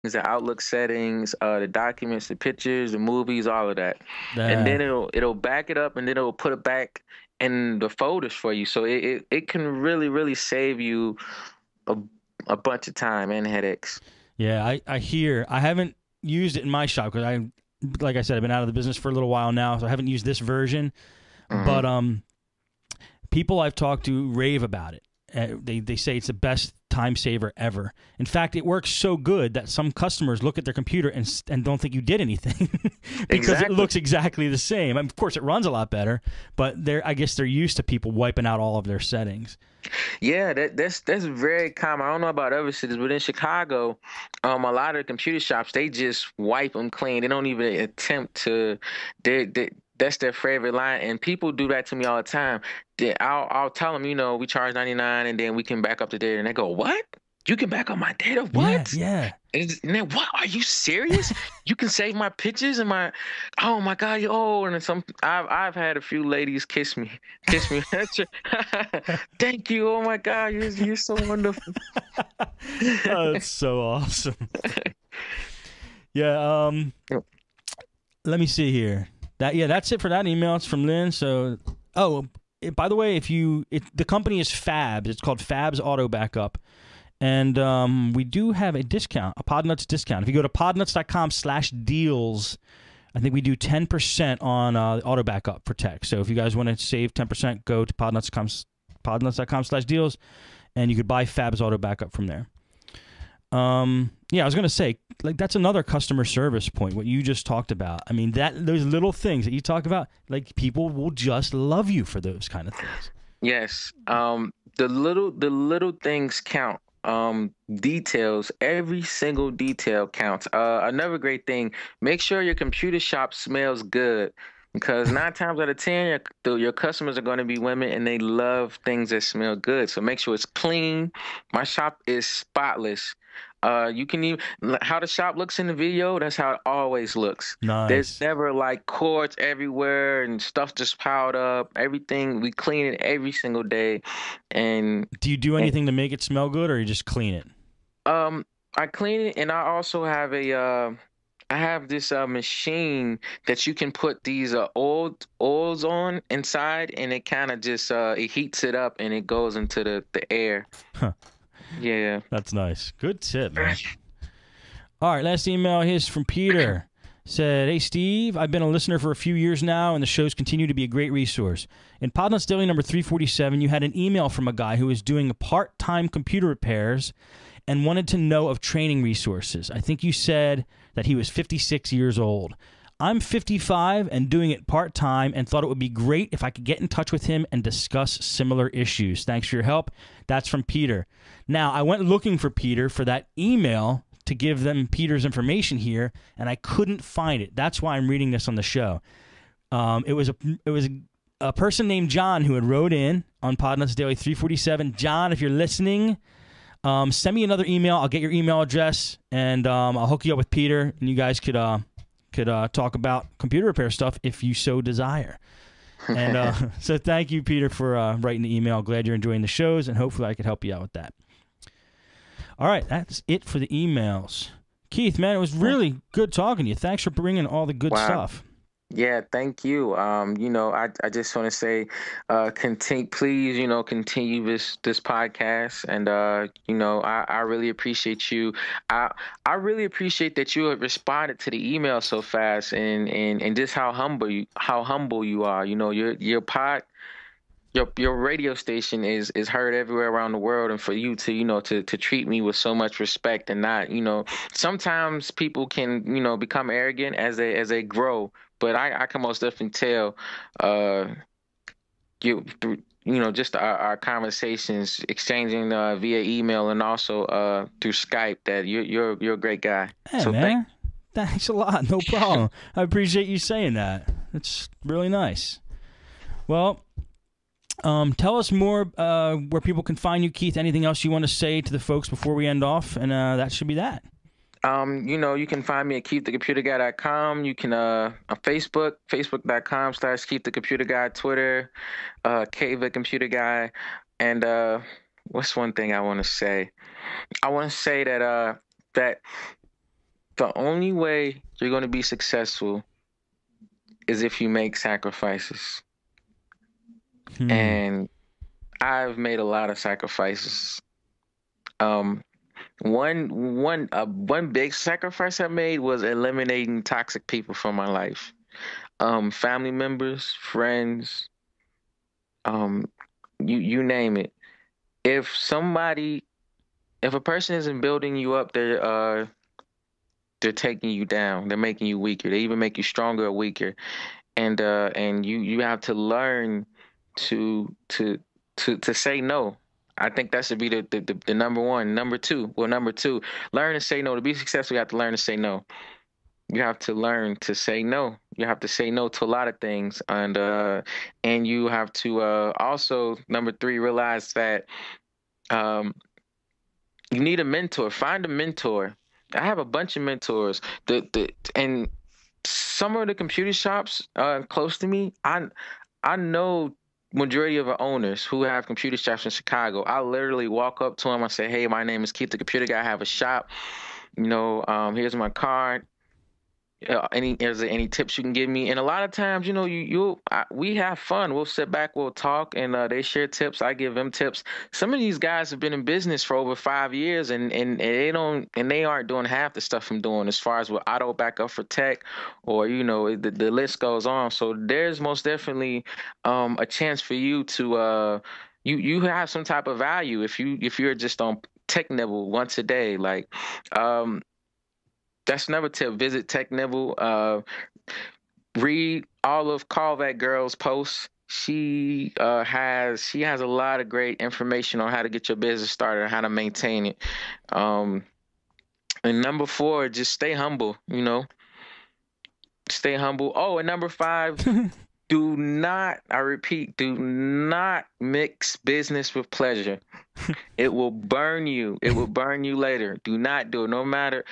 the Outlook settings, the documents, the pictures, the movies, all of that. And Uh, then it'll back it up, and then it'll put it back in the folders for you. So it can really, really save you a a bunch of time and headaches. yeah, I hear. I haven't used it in my shop because like I said, I've been out of the business for a little while now, so I haven't used this version. Hmm. But people I've talked to rave about it. They say it's the best time saver ever. In fact, it works so good that some customers look at their computer and don't think you did anything because it Exactly. looks exactly the same. I mean, of course, it runs a lot better, but I guess they're used to people wiping out all of their settings. Yeah, that's very common. I don't know about other cities, but in Chicago, a lot of computer shops they just wipe them clean. They don't even attempt to. That's their favorite line, and people do that to me all the time. I'll tell them, we charge 99, and then we can back up the data, and they go, "What? You can back up my data? Yeah, What?" yeah. And then what? Are you serious? You can save my pictures and my, oh my God, oh, and then I've had a few ladies kiss me. Thank you. Oh my God, you're so wonderful. Oh, that's so awesome. Yeah. Let me see here. That's it for that email. It's from Lynn. So, by the way, the company is Fabs. It's called Fabs Auto Backup. And we do have a discount, a Podnutz discount. If you go to podnutz.com/deals, I think we do 10% on auto backup for tech. So if you guys want to save 10%, go to podnutz.com/deals, and you could buy Fab's auto backup from there. Yeah, I was gonna say, like, that's another customer service point. What you just talked about. I mean, those little things that you talk about, like, people will just love you for those kind of things. Yes. The little things count. Details, every single detail counts. Another great thing, make sure your computer shop smells good. Because 9 times out of 10, your customers are going to be women and they love things that smell good. So make sure it's clean. My shop is spotless. You can even how the shop looks in the video, that's how it always looks. There's Nice. never like cords everywhere and stuff just piled up. Everything, we clean it every single day. And, Do you do and anything to make it smell good, or you just clean it? um I clean it, and I also have I have this machine that you can put these oils on inside, and it kind of just it heats it up and it goes into the air. Huh. Yeah. That's nice. Good tip, man. All right, last email here's from Peter. Said, hey, Steve, I've been a listener for a few years now, and the shows continue to be a great resource. In Podnutz Daily number 347, you had an email from a guy who was doing part-time computer repairs and wanted to know of training resources. I think you said that he was 56 years old. I'm 55 and doing it part-time and thought it would be great if I could get in touch with him and discuss similar issues. Thanks for your help. That's from Peter. Now, I went looking for Peter for that email to give them Peter's information here, and I couldn't find it. That's why I'm reading this on the show. It was a person named John who had wrote in on Podnutz Daily 347. John, if you're listening, send me another email. I'll get your email address, and I'll hook you up with Peter, and you guys could talk about computer repair stuff if you so desire. And so thank you, Peter, for writing the email. Glad you're enjoying the shows, and hopefully I could help you out with that. All right, that's it for the emails. Keith, man, it was really good talking to you. Thanks for bringing all the good Wow. stuff. Yeah, thank you. I just want to say, continue, please, continue this podcast, and I really appreciate you. I really appreciate that you have responded to the email so fast, and just how humble you are. Your radio station is heard everywhere around the world, and for you to to treat me with so much respect, and not sometimes people can become arrogant as they grow, but I can most definitely tell you through just our conversations exchanging via email, and also through Skype, that you're a great guy. Hey, So thank man, thanks a lot. No problem. I appreciate you saying that. It's really nice. Well, tell us more where people can find you, Keith. Anything else you want to say to the folks before we end off? And that should be that. You can find me at keiththecomputerguy.com. You can on Facebook, facebook.com/keiththecomputerguy, Twitter, KTheComputerGuy. And what's one thing I want to say? I want to say that The only way you're going to be successful is if you make sacrifices. And I've made a lot of sacrifices. One big sacrifice I made was eliminating toxic people from my life. Family members, friends, you name it. If a person isn't building you up, they're taking you down. They're making you weaker. They even make you stronger or weaker. And you have to learn to say no. I think that should be the number one. Number two, learn to say no. To be successful, you have to learn to say no. You have to learn to say no. You have to say no to a lot of things, and you have to also, number three, realize that you need a mentor. Find a mentor. I have a bunch of mentors. And some of the computer shops close to me, I know majority of the owners who have computer shops in Chicago. I literally walk up to them. I say, "Hey, my name is Keith, the computer guy. I have a shop. Here's my card. Is there any tips you can give me?" And a lot of times, we have fun. We'll sit back, we'll talk, and they share tips. I give them tips. Some of these guys have been in business for over 5 years, and they aren't doing half the stuff I'm doing as far as with auto backup for tech, or the list goes on. So there's most definitely a chance for you to you have some type of value if you're just on Tech Nibble once a day, like. That's another tip. Visit Tech Nibble. Read all of Call That Girl's posts. She has a lot of great information on how to get your business started and how to maintain it. And number four, just stay humble. Stay humble. Oh, and number five, I repeat, do not mix business with pleasure. It will burn you. It will burn you later. Do not do it. No matter.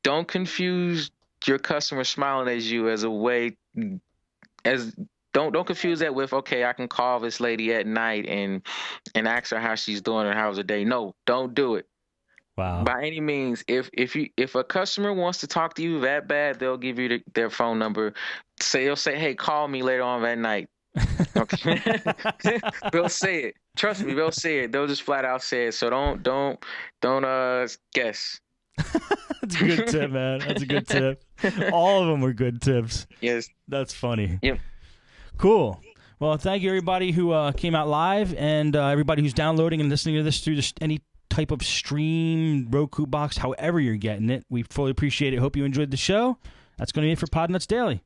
Don't confuse your customer smiling at you as a way. Don't confuse that with, okay, I can call this lady at night and ask her how she's doing or how's her day. No, don't do it. Wow. By any means, if a customer wants to talk to you that bad, they'll give you their phone number. They'll say, "Hey, call me later on that night." Okay. They'll say it. Trust me, they'll say it. They'll just flat out say it. So don't guess. That's a good tip, man. That's a good tip. All of them were good tips. Yes. That's funny. Yep. Cool. Well, thank you everybody who came out live, and everybody who's downloading and listening to this through any type of stream, Roku box, however you're getting it. We fully appreciate it. Hope you enjoyed the show. That's going to be it for Podnutz Daily.